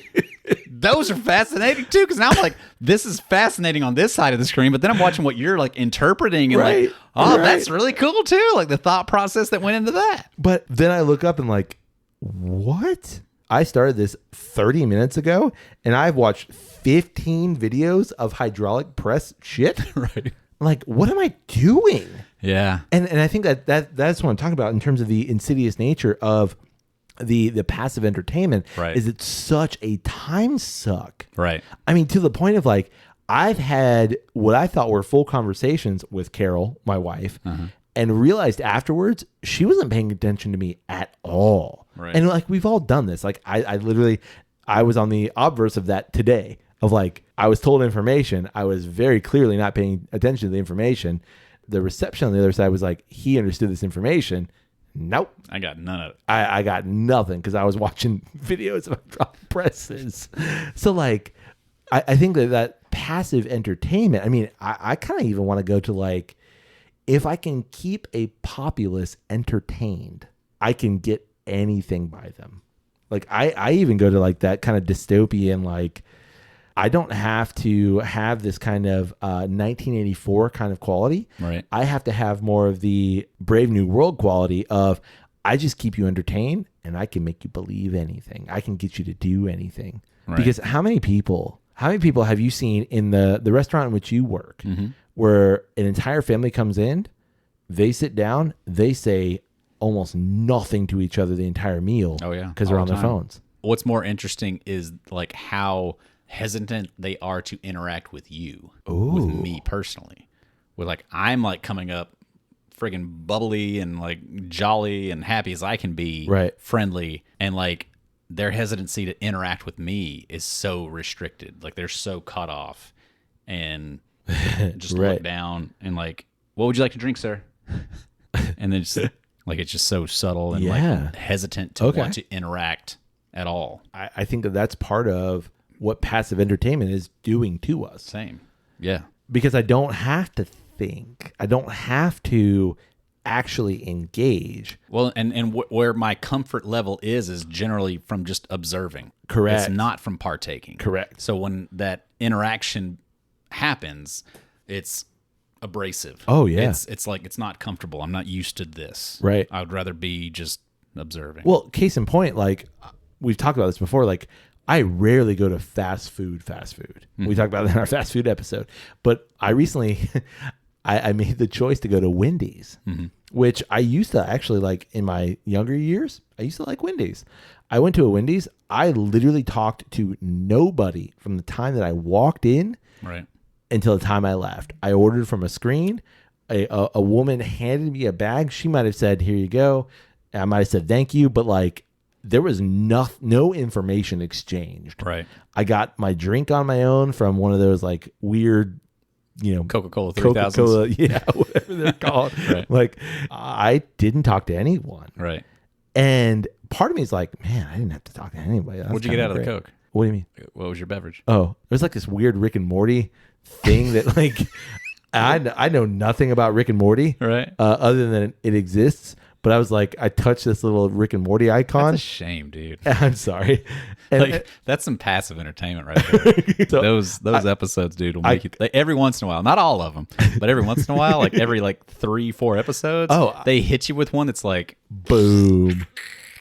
Those are fascinating too, because now I'm like, this is fascinating on this side of the screen, but then I'm watching what you're like interpreting and like, that's really cool too. Like the thought process that went into that. But then I look up and like, what? I started this 30 minutes ago and I've watched 15 videos of hydraulic press shit. Right. Like, what am I doing? Yeah. And I think that's what I'm talking about in terms of the insidious nature of the passive entertainment. Right. Is it's such a time suck. Right. I mean, to the point of like, I've had what I thought were full conversations with Carol, my wife, and realized afterwards she wasn't paying attention to me at all. Right. And like, we've all done this. Like I was on the obverse of that today, of like, I was told information. I was very clearly not paying attention to the information. The reception on the other side was like, he understood this information. Nope. I got none of it. I got nothing because I was watching videos of hydraulic presses. So like, I think that passive entertainment, I mean, I kind of even want to go to like, if I can keep a populace entertained, I can get anything by them. Like I even go to like that kind of dystopian, like I don't have to have this kind of 1984 kind of quality. Right. I have to have more of the Brave New World quality of I just keep you entertained and I can make you believe anything. I can get you to do anything. Right. Because how many people have you seen in the restaurant in which you work where an entire family comes in, they sit down, they say almost nothing to each other the entire meal. Oh yeah, because they're on their phones. What's more interesting is like how hesitant they are to interact with you, with me personally. With like I'm like coming up friggin' bubbly and like jolly and happy as I can be, right? Friendly, and like their hesitancy to interact with me is so restricted. Like they're so cut off and just look down and like, what would you like to drink, sir? And then just like it's just so subtle and like hesitant to want to interact at all. I think that's part of what passive entertainment is doing to us. Same. Yeah. Because I don't have to think. I don't have to actually engage. Well, and where my comfort level is generally from just observing. Correct. It's not from partaking. Correct. So when that interaction happens, it's abrasive. Oh yeah. It's like it's not comfortable. I'm not used to this. Right. I would rather be just observing. Well, case in point, like we've talked about this before, like I rarely go to fast food. We talked about that in our fast food episode. But I recently I made the choice to go to Wendy's, which I used to actually like in my younger years. I used to like Wendy's. I went to a Wendy's. I literally talked to nobody from the time that I walked in until the time I left. I ordered from a screen. A woman handed me a bag. She might have said, "Here you go." I might have said, "Thank you." But like there was no information exchanged. Right. I got my drink on my own from one of those like weird, Coca-Cola 3000s. Coca-Cola, yeah, whatever they're called. Right. Like I didn't talk to anyone. Right. And part of me is like, man, I didn't have to talk to anybody. What'd you get out of the Coke? What do you mean? What was your beverage? Oh, there's like this weird Rick and Morty thing that like I know nothing about Rick and Morty, right? Other than it exists. But I was like, I touched this little Rick and Morty icon. That's a shame, dude. I'm sorry. And, like, that's some passive entertainment right there. So those episodes, dude, will make you like, every once in a while. Not all of them, but every once in a while, like every like 3-4 episodes, they hit you with one that's like boom.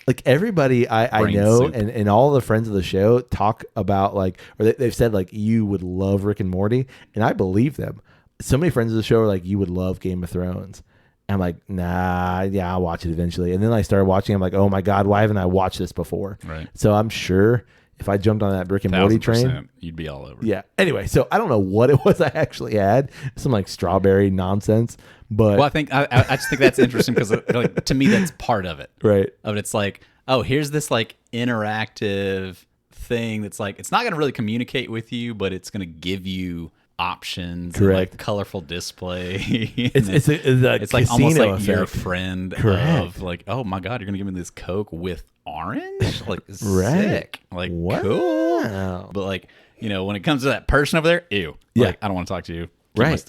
Like everybody I know and all the friends of the show talk about like, or they've said like you would love Rick and Morty, and I believe them. So many friends of the show are like, you would love Game of Thrones. I'm like, nah, yeah, I'll watch it eventually. And then I started watching. I'm like, oh my God, why haven't I watched this before? Right. So I'm sure if I jumped on that Rick and Morty train, you'd be all over. Yeah. Anyway, so I don't know what it was I actually had. Some like strawberry nonsense. But well, I think I just think that's interesting because like to me that's part of it. Right. Of it's like, oh, here's this like interactive thing that's like it's not going to really communicate with you, but it's going to give you options. Correct. And like colorful display. It's like almost like effect. your friend. Correct. Of like, oh my God, you're gonna give me this Coke with orange? Like right. sick. Like wow. Cool. But like, when it comes to that person over there, ew. Yeah. Like I don't want to talk to you.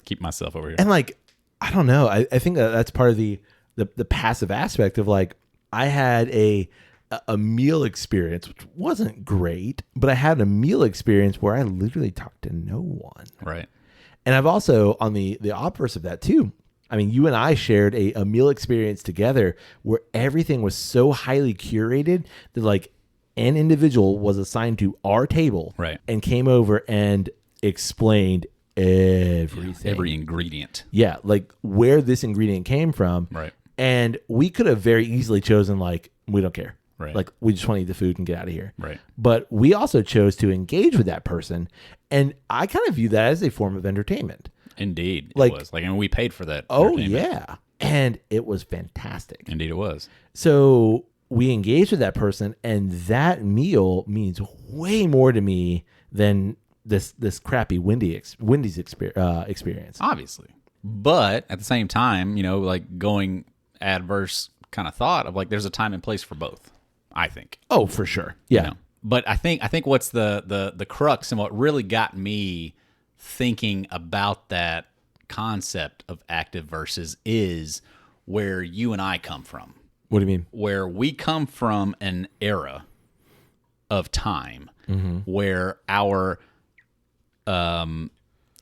Keep myself over here. And like, I don't know. I think that's part of the passive aspect of like I had a meal experience, which wasn't great, but I had a meal experience where I literally talked to no one. Right. And I've also, on the opposite of that too, I mean, you and I shared a meal experience together where everything was so highly curated that like an individual was assigned to our table right. and came over and explained everything. Every ingredient. Yeah. Like where this ingredient came from. Right. And we could have very easily chosen like, we don't care. Right. Like we just want to eat the food and get out of here. Right. But we also chose to engage with that person. And I kind of view that as a form of entertainment. Indeed. Like, it was. Like, and we paid for that. Oh, yeah. And it was fantastic. Indeed it was. So we engaged with that person, and that meal means way more to me than this crappy Wendy's experience. Obviously. But at the same time, like going adverse kind of thought of like there's a time and place for both. I think. Oh, for sure. Yeah. But I think what's the crux and what really got me thinking about that concept of active versus is where you and I come from. What do you mean? Where we come from an era of time where our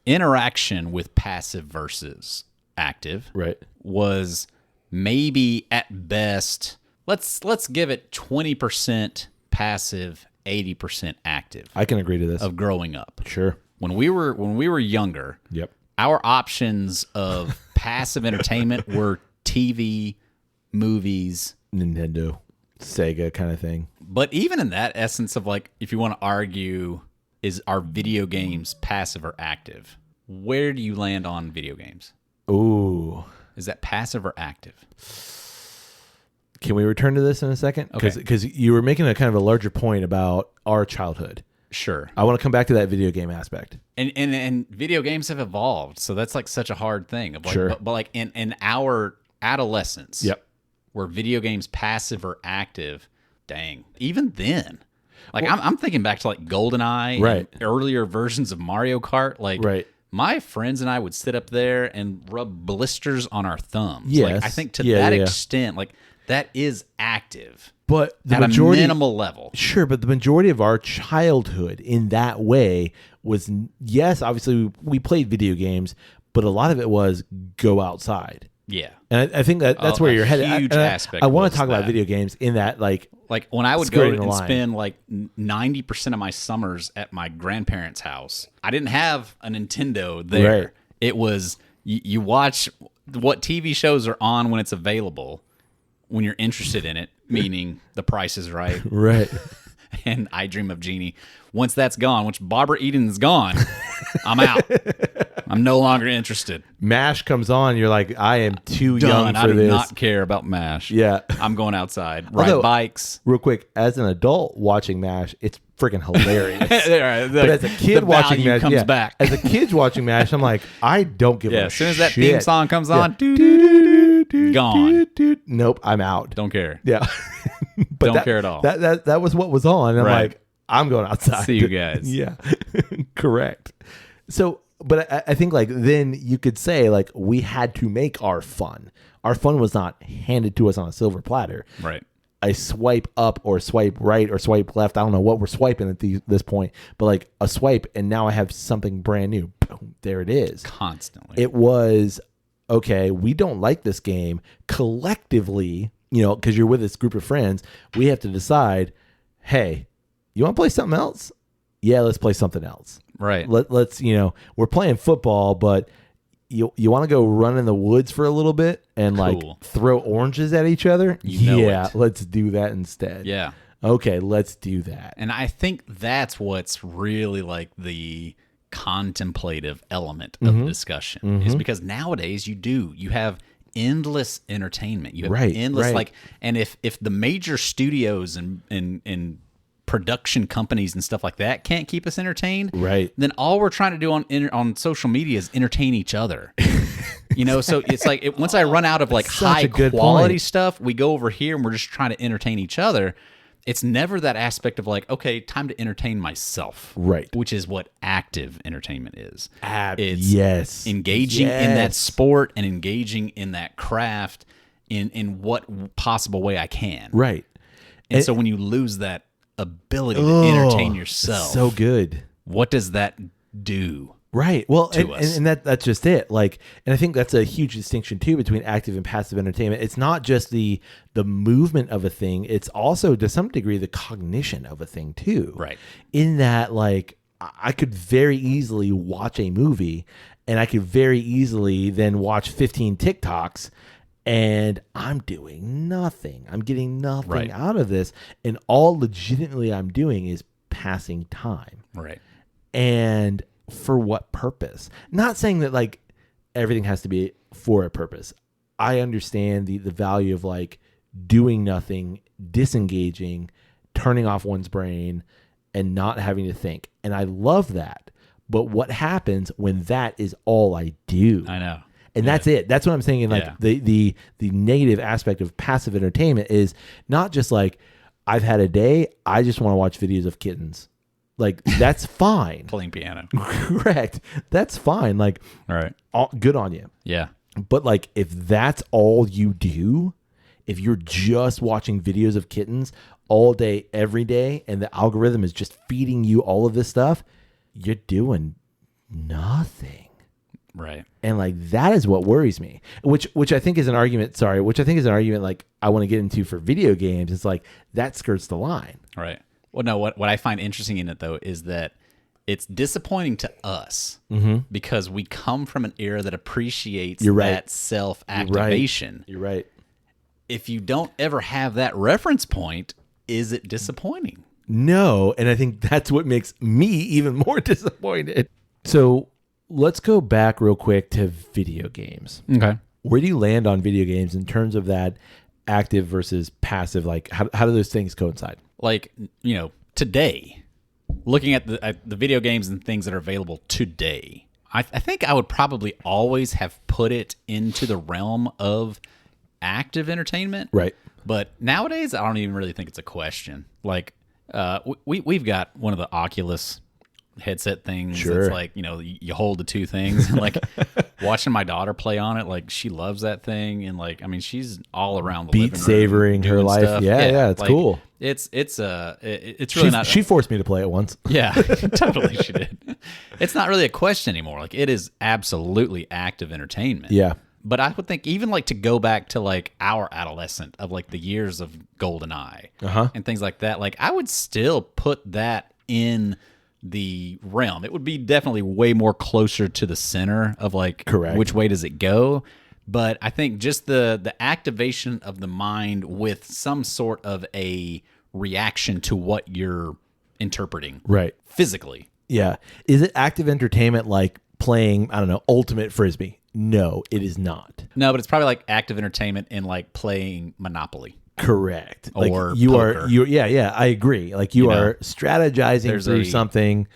interaction with passive versus active Right. was maybe at best, let's give it 20% passive, 80% active I can agree to this. of growing up. Sure. When we were younger, Yep. our options of passive entertainment were TV, movies, Nintendo, Sega kind of thing. but even in that essence of like, if you want to argue, is our video games passive or active? Where do you land on video games? Ooh. Is that passive or active? Can we return to this in a second? Okay. Because you were making a kind of a larger point about our childhood. Sure. I want to come back to that video game aspect. And video games have evolved, so that's like such a hard thing. Of like, Sure. But like in our adolescence, Yep. were video games passive or active? Dang. Even then, like I'm thinking back to like GoldenEye, Right. and earlier versions of Mario Kart. Like, Right. my friends and I would sit up there and rub blisters on our thumbs. Yes. Like, I think to Yeah, that yeah. extent, like that is active But the at majority, a minimal level. sure, but the majority of our childhood in that way was, yes, obviously we played video games, but a lot of it was go outside. Yeah. And I think that's Oh, where a you're headed. huge And aspect I want was to talk about that. video games in that, like When I would go skirting the and line. spend like 90% of my summers at my grandparents' house, I didn't have a Nintendo there. Right. It was you watch what TV shows are on when it's available, when you're interested in it, meaning The Price is Right right. and I Dream of Jeannie. Once that's gone, once Barbara Eden's gone, I'm out. I'm no longer interested. MASH comes on, you're like, I am too Done. young I for do this. not care about MASH. Yeah. I'm going outside, ride Although- bikes. Real quick, as an adult watching MASH, it's freaking hilarious. But But as a kid watching MASH, comes yeah, back. as a kid watching MASH, I'm like, I don't give a Yeah, as soon as that shit. theme song comes on, Yeah. gone. Nope, I'm out. Don't care. Yeah. But Don't care at all. That was what was on. And I'm Right. like, I'm going outside. See you guys. Yeah. Correct. So, but I think like then you could say like we had to make our fun. Our fun was not handed to us on a silver platter. Right. I swipe up or swipe right or swipe left. I don't know what we're swiping at this point, but like a swipe and now I have something brand new. Boom, there it is. Constantly. It was, okay, we don't like this game collectively, because you're with this group of friends. We have to decide, hey, you want to play something else? Yeah, let's play something else. right. Let's, we're playing football, but you want to go run in the woods for a little bit and like Cool. throw oranges at each other? You know Yeah, it. let's do that instead. Yeah. Okay, let's do that. And I think that's what's really like the contemplative element of the discussion is because nowadays you have endless entertainment. You have Right, endless right. like, and if the major studios and production companies and stuff like that can't keep us entertained, Right. then all we're trying to do on social media is entertain each other. So it's like once I run out of like Such a high good quality point. stuff, we go over here and we're just trying to entertain each other. It's never that aspect of like, okay, time to entertain myself. Right. Which is what active entertainment is. It's Yes. engaging in that Yes. sport and engaging in that craft in what possible way I can. Right. And so when you lose that ability to entertain Oh, yourself, so good. what does that do? Right. Well, to us. and that's just it. Like, and I think that's a huge distinction too between active and passive entertainment. It's not just the movement of a thing; it's also to some degree the cognition of a thing too. Right. In that, like, I could very easily watch a movie, and I could very easily then watch 15 TikToks, and I'm doing nothing. I'm getting nothing Right. out of this, and all legitimately I'm doing is passing time. Right. And for what purpose? Not saying that like everything has to be for a purpose. I understand the value of like doing nothing, disengaging, turning off one's brain and not having to think. And I love that. But what happens when that is all I do? I know. And that's it. That's what I'm saying. Like Yeah. the negative aspect of passive entertainment is not just like I've had a day, I just want to watch videos of kittens. Like, that's fine. Playing piano. Correct. That's fine. Like, All right. good on you. Yeah. But like, if that's all you do, if you're just watching videos of kittens all day, every day, and the algorithm is just feeding you all of this stuff, you're doing nothing. Right. And like, that is what worries me, which I think is an argument. Which I think is an argument like I want to get into for video games. It's like that skirts the line. Right. Well, no, what I find interesting in it, though, is that it's disappointing to us because we come from an era that appreciates that self-activation. You're right. If you don't ever have that reference point, is it disappointing? No, and I think that's what makes me even more disappointed. So let's go back real quick to video games. Okay. Where do you land on video games in terms of that active versus passive? Like, how do those things coincide? Like, today, looking at the video games and things that are available today, I think I would probably always have put it into the realm of active entertainment. Right. But nowadays, I don't even really think it's a question. Like, we've got one of the Oculus headset things. Sure. It's like, you hold the two things. And like, watching my daughter play on it, like, she loves that thing. And like, I mean, she's all around the beat living room savoring her doing life. stuff. Yeah, it's like, cool. It's really not. She forced me to play it once. Yeah, totally, she did. It's not really a question anymore. Like, it is absolutely active entertainment. Yeah. But I would think even like to go back to like our adolescent of like the years of GoldenEye and things like that, like I would still put that in the realm. It would be definitely way more closer to the center of like, correct, which way does it go? But I think just the activation of the mind with some sort of a reaction to what you're interpreting. Right. Physically. Yeah. Is it active entertainment like playing, I don't know, ultimate frisbee? No, it is not. No, but it's probably like active entertainment in like playing Monopoly. Correct. Or like you poker. Yeah, I agree. Like you are strategizing through something.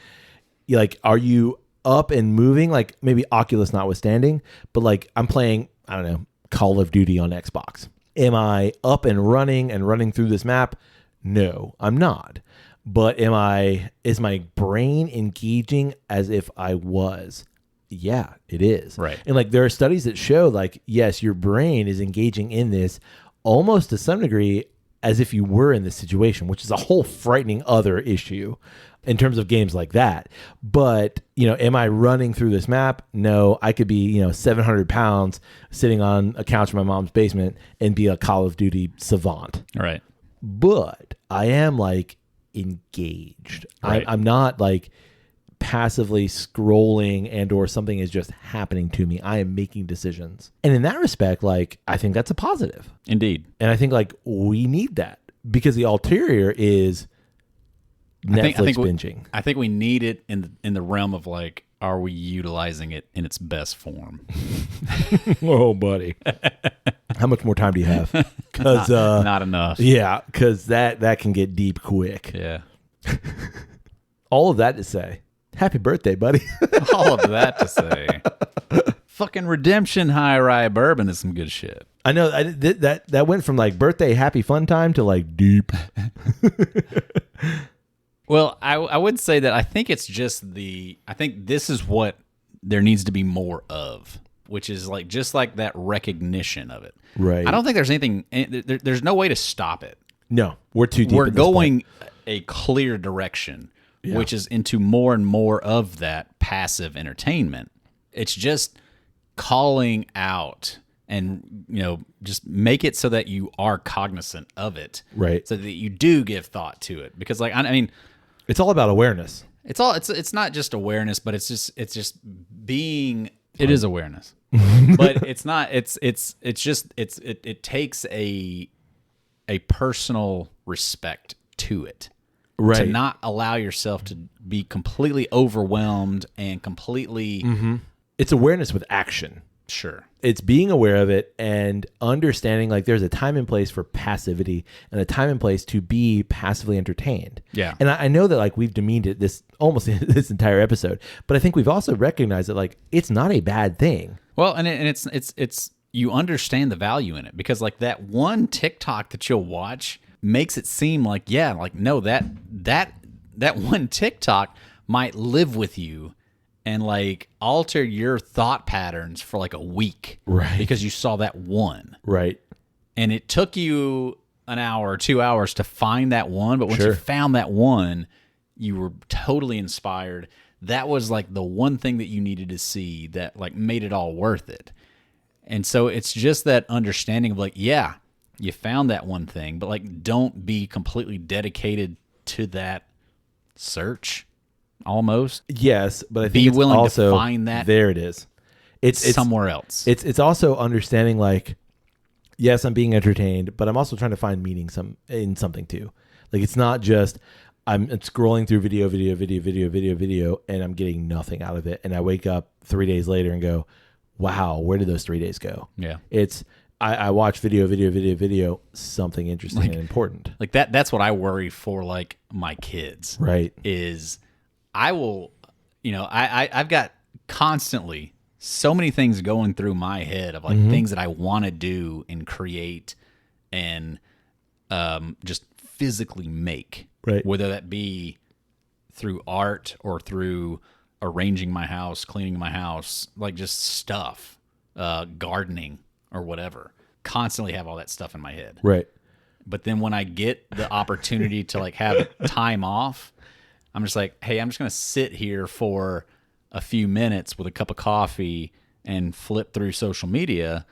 Like, are you up and moving? Like maybe Oculus notwithstanding, but like I'm playing, I don't know, Call of Duty on Xbox. Am I up and running through this map? No, I'm not. But is my brain engaging as if I was? Yeah, it is. Right. And like there are studies that show like, yes, your brain is engaging in this almost to some degree as if you were in this situation, which is a whole frightening other issue in terms of games like that. But, am I running through this map? No, I could be, 700 pounds sitting on a couch in my mom's basement and be a Call of Duty savant. Right. But I am like engaged. Right. I'm not like passively scrolling and or something is just happening to me. I am making decisions. And in that respect, like, I think that's a positive. Indeed. And I think like we need that because the ulterior is Netflix binging. I think we need it in the realm of like, are we utilizing it in its best form? Oh, buddy. How much more time do you have? Because not enough. Yeah, because that can get deep quick. Yeah. All of that to say, happy birthday, buddy. All of that to say, fucking Redemption High Rye Bourbon is some good shit. I know that went from like birthday happy fun time to like deep. Well, I would say that I think it's just I think this is what there needs to be more of, which is like just like that recognition of it. Right. I don't think there's anything. There's no way to stop it. No, we're too deep. We're going a clear direction, which is into more and more of that passive entertainment. It's just calling out and, just make it so that you are cognizant of it. Right. So that you do give thought to it. Because like, I mean, it's all about awareness. It's not just awareness, but it's just being, it is awareness, but it's not, it takes a personal respect to it. Right. To not allow yourself to be completely overwhelmed and completely. Mm-hmm. It's awareness with action. Sure. It's being aware of it and understanding like there's a time and place for passivity and a time and place to be passively entertained. Yeah. And I know that like we've demeaned it this almost this entire episode, but I think we've also recognized that like it's not a bad thing. Well, and it's you understand the value in it because like that one TikTok that you'll watch makes it seem like, yeah, like no, that one TikTok might live with you and like alter your thought patterns for like a week, Right. Because you saw that one, Right. and it took you an hour or 2 hours to find that one, but once Sure. you found that one, you were totally inspired. That was like the one thing that you needed to see that like made it all worth it. And so it's just that understanding of like, yeah, you found that one thing, but like don't be completely dedicated to that search almost. Yes, but I think Be it's willing to also, find that there it is. It's somewhere else. It's also understanding like, yes, I'm being entertained, but I'm also trying to find meaning in something too. Like it's not just I'm scrolling through video, and I'm getting nothing out of it. And I wake up 3 days later and go, wow, where did those 3 days go? Yeah. It's I watch video, something interesting and important. Like that's what I worry for like my kids. Right. Is I will, I've got constantly so many things going through my head of like things that I want to do and create and just physically make. Right. Whether that be through art or through arranging my house, cleaning my house, like just stuff, gardening or whatever. Constantly have all that stuff in my head. Right. But then when I get the opportunity to like have time off, I'm just like, hey, I'm just going to sit here for a few minutes with a cup of coffee and flip through social media,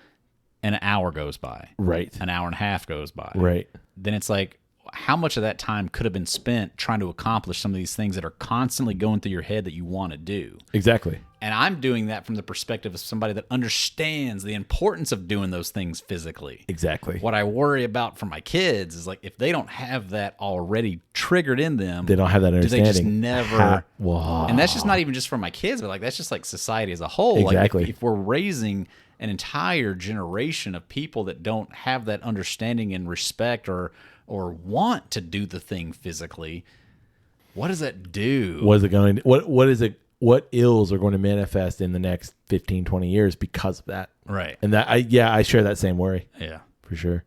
and an hour goes by. Right. An hour and a half goes by. Right. Then it's like, how much of that time could have been spent trying to accomplish some of these things that are constantly going through your head that you want to do? Exactly. And I'm doing that from the perspective of somebody that understands the importance of doing those things physically. Exactly. What I worry about for my kids is like if they don't have that already triggered in them, They don't have that do they just understanding. never? Wow. And that's just not even just for my kids, but like that's just like society as a whole. Exactly. Like if we're raising an entire generation of people that don't have that understanding and respect or want to do the thing physically, what does that do? What is it going to, what is it, what ills are going to manifest in the next 15, 20 years because of that? Right. And that, I share that same worry Yeah. for sure.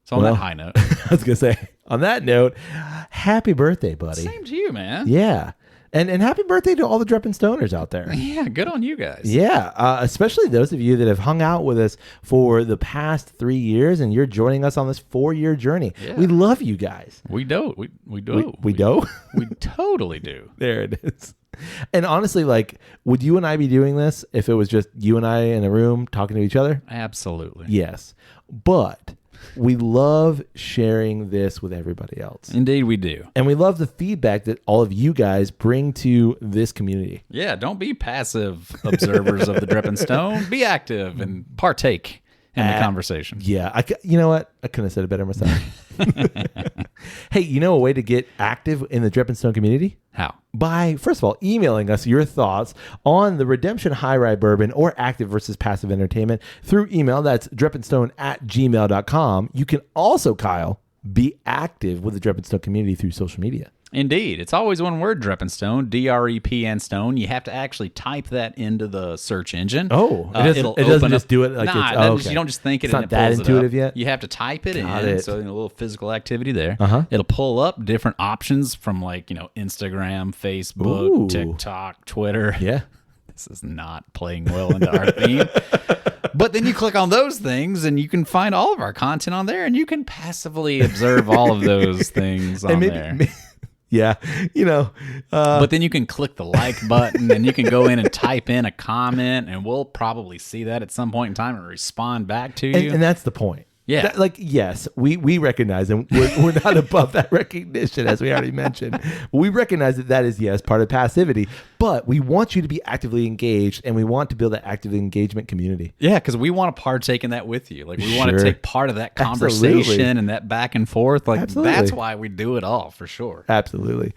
So on Well, that high note, I was going to say, on that note, happy birthday, buddy. same to you, man. Yeah. And happy birthday to all the Drep and Stoners out there. Yeah, good on you guys. Yeah, especially those of you that have hung out with us for the past 3 years, and you're joining us on this 4-year journey. Yeah. We love you guys. We do. We do. We do. We totally do. There it is. And honestly, like, would you and I be doing this if it was just you and I in a room talking to each other? Absolutely. Yes. But we love sharing this with everybody else. Indeed, we do. And we love the feedback that all of you guys bring to this community. Yeah, don't be passive observers of the Drep and Stone. Be active and partake in the conversation. Yeah. You know what? I couldn't have said it better myself. Hey, you know a way to get active in the Drep and Stone community? How? By, first of all, emailing us your thoughts on the Redemption High Rye Bourbon or active versus passive entertainment through email. That's drepandstone@gmail.com. You can also, Kyle, be active with the Drep and Stone community through social media. Indeed. It's always one word, Drep and Stone, D-R-E-P and Stone. You have to actually type that into the search engine. Oh, it doesn't open just up- do it like nah, it's- it doesn't oh, just- okay. you don't just think it It's and not it that pulls it intuitive up. yet? You have to type it Got in. it. So a little physical activity there. Uh-huh. It'll pull up different options from like, Instagram, Facebook, Ooh. TikTok, Twitter. Yeah. This is not playing well into our theme. But then you click on those things and you can find all of our content on there and you can passively observe all of those things on there. Yeah. But then you can click the like button and you can go in and type in a comment and we'll probably see that at some point in time and respond back to you. And that's the point. Yeah. Yes, we recognize, and we're not above that recognition, as we already mentioned. We recognize that is, yes, part of passivity, but we want you to be actively engaged, and we want to build that active engagement community. Yeah, because we want to partake in that with you. Like we want to Sure. take part of that conversation Absolutely. and that back and forth. Like Absolutely. that's why we do it all for sure. Absolutely.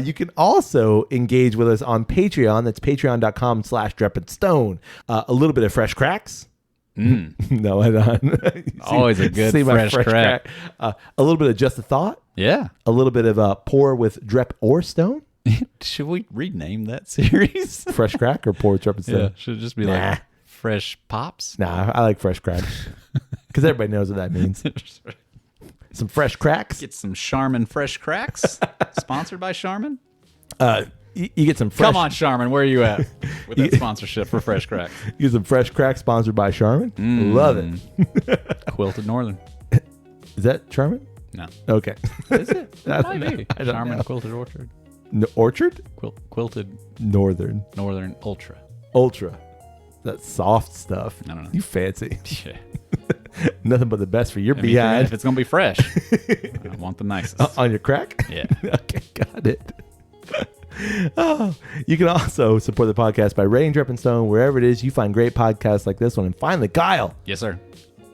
You can also engage with us on Patreon. That's patreon.com/drepandstone. A little bit of fresh cracks. No, I don't. Always a good See my fresh crack. A little bit of just a thought. Yeah. A little bit of pour with Drep or Stone. Should we rename that series? Fresh crack or pour with Drep and Stone? Should it just be Nah. like Fresh Pops? Nah, I like fresh crack because everybody knows what that means. Some fresh cracks. Get some Charmin Fresh Cracks. Sponsored by Charmin. You get some fresh. Come on, Charmin. Where are you at with that sponsorship for Fresh Cracks? You get some fresh cracks sponsored by Charmin. Love it. Quilted Northern. Is that Charmin? No. Okay. Is it? I Might don't be. know. I don't Charmin know. Quilted Orchard. Orchard? Quilted Northern. Northern Ultra. Ultra. That soft stuff. I don't know. You fancy. Yeah. Nothing but the best for your I mean, behind. if it's going to be fresh, I want the nicest. On your crack? Yeah. Okay, got it. Oh, you can also support the podcast by rating Drep and Stone wherever it is you find great podcasts like this one. And finally, Kyle, Yes, sir.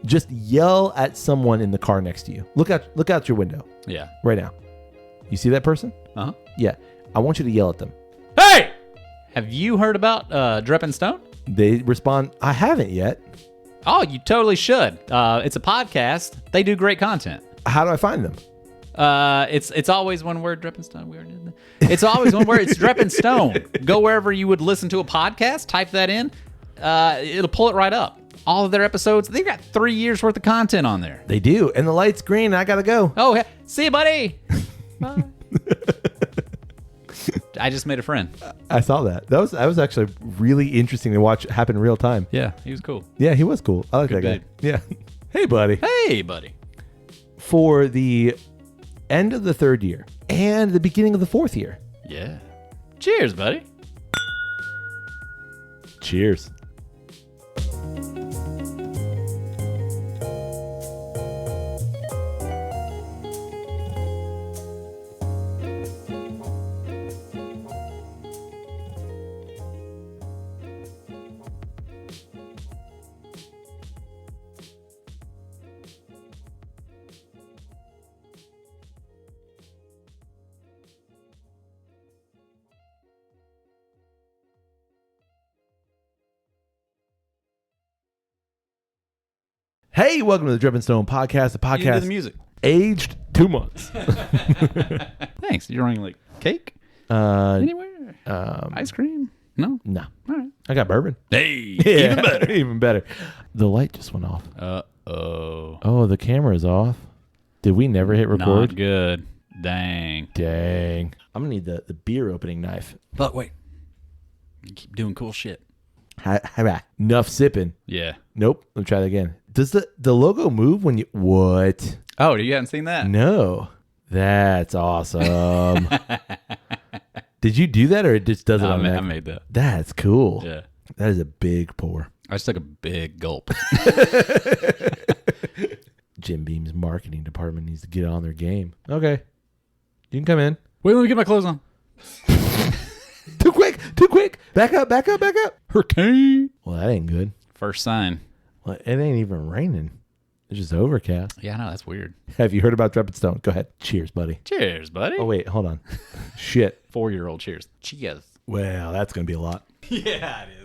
just yell at someone in the car next to you. Look out your window Yeah. right now. You see that person? Uh-huh. Yeah. I want you to yell at them. Hey! Have you heard about Drep and Stone? They respond, I haven't yet. Oh, you totally should. It's a podcast. They do great content. How do I find them? It's always one word, Drep and Stone. We already did that. It's always one word. It's Drep and Stone. Go wherever you would listen to a podcast. Type that in. It'll pull it right up. All of their episodes. They've got 3 years worth of content on there. They do. And the light's green. I got to go. Oh, see you, buddy. Bye. I just made a friend. I saw that. That was actually really interesting to watch happen in real time. Yeah, he was cool. Yeah, he was cool. I like Good that guy. Yeah. Hey, buddy. Hey, buddy. For the end of the 3rd year and the beginning of the 4th year. Yeah. Cheers, buddy. Cheers. Hey, welcome to the Drep and Stone podcast. The You do podcast the music. aged 2 months. Thanks. You're running like cake Uh, anywhere? Ice cream? No. no, All right. I got bourbon. Hey. Yeah, Even better. even better. The light just went off. Uh-oh. Oh, the camera is off. Did we never hit record? Not good. Dang. Dang. I'm gonna need the beer opening knife. But wait. You keep doing cool shit. Enough sipping. Yeah. Nope. Let me try that again. Does the logo move when you what? Oh, you haven't seen that? No. That's awesome. Did you do that or it just does it I automatically? made that. That's cool. Yeah. That is a big pour. I just took a big gulp. Jim Beam's marketing department needs to get on their game. Okay. You can come in. Wait, let me get my clothes on. Too quick. Too quick. Back up. Back up. Back up. Hurricane. Well, that ain't good. First sign. Well, it ain't even raining. It's just overcast. Yeah, I know. That's weird. Have you heard about Drep and Stone? Go ahead. Cheers, buddy. Cheers, buddy. Oh, wait. Hold on. Shit. 4-year-old cheers. Cheers. Well, that's going to be a lot. Yeah, it is.